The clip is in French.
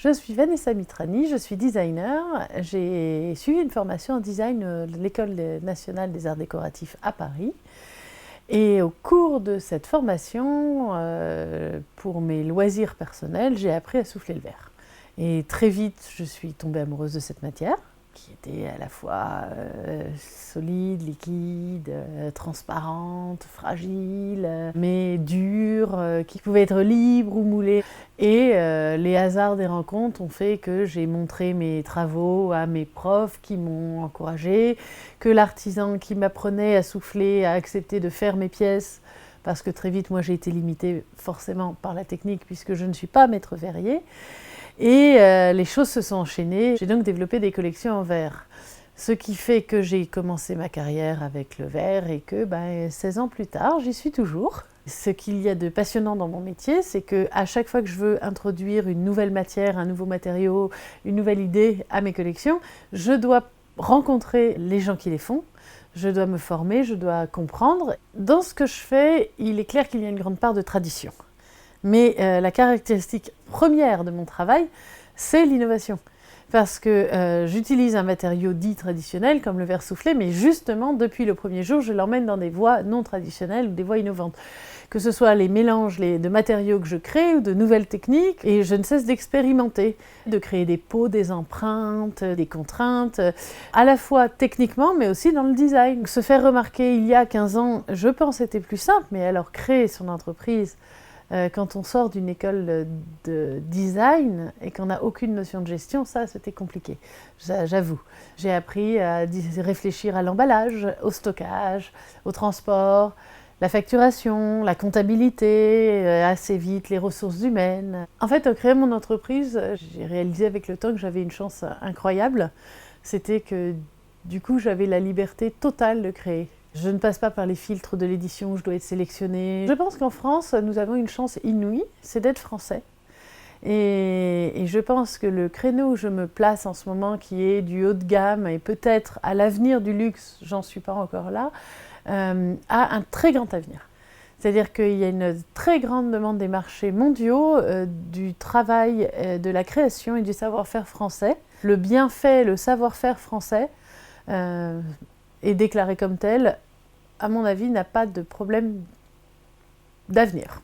Je suis Vanessa Mitrani, je suis designer. J'ai suivi une formation en design de l'École nationale des arts décoratifs à Paris. Et au cours de cette formation, pour mes loisirs personnels, j'ai appris à souffler le verre. Et très vite, je suis tombée amoureuse de cette matière, qui était à la fois solide, liquide, transparente, fragile, mais dure, qui pouvait être libre ou moulée. Et les hasards des rencontres ont fait que j'ai montré mes travaux à mes profs qui m'ont encouragée, que l'artisan qui m'apprenait à souffler a accepté de faire mes pièces, parce que très vite, moi, j'ai été limitée forcément par la technique, puisque je ne suis pas maître verrier. Et les choses se sont enchaînées. J'ai donc développé des collections en verre. Ce qui fait que j'ai commencé ma carrière avec le verre et que 16 ans plus tard, j'y suis toujours. Ce qu'il y a de passionnant dans mon métier, c'est qu'à chaque fois que je veux introduire une nouvelle matière, un nouveau matériau, une nouvelle idée à mes collections, je dois rencontrer les gens qui les font, je dois me former, je dois comprendre. Dans ce que je fais, il est clair qu'il y a une grande part de tradition. Mais la caractéristique première de mon travail, c'est l'innovation. Parce que j'utilise un matériau dit traditionnel, comme le verre soufflé, mais justement, depuis le premier jour, je l'emmène dans des voies non traditionnelles ou des voies innovantes. Que ce soit les mélanges de matériaux que je crée ou de nouvelles techniques, et je ne cesse d'expérimenter, de créer des pots, des empreintes, des contraintes, à la fois techniquement, mais aussi dans le design. Se faire remarquer il y a 15 ans, je pense, était plus simple, mais alors créer son entreprise, quand on sort d'une école de design et qu'on n'a aucune notion de gestion, ça c'était compliqué, j'avoue. J'ai appris à réfléchir à l'emballage, au stockage, au transport, la facturation, la comptabilité, assez vite les ressources humaines. En fait, en créant mon entreprise, j'ai réalisé avec le temps que j'avais une chance incroyable. C'était que du coup, j'avais la liberté totale de créer. Je ne passe pas par les filtres de l'édition où je dois être sélectionnée. Je pense qu'en France, nous avons une chance inouïe, c'est d'être français. Et je pense que le créneau où je me place en ce moment, qui est du haut de gamme et peut-être à l'avenir du luxe, j'en suis pas encore là, a un très grand avenir. C'est-à-dire qu'il y a une très grande demande des marchés mondiaux, du travail, de la création et du savoir-faire français. Le bienfait, le savoir-faire français est déclaré comme tel, à mon avis, n'a pas de problème d'avenir.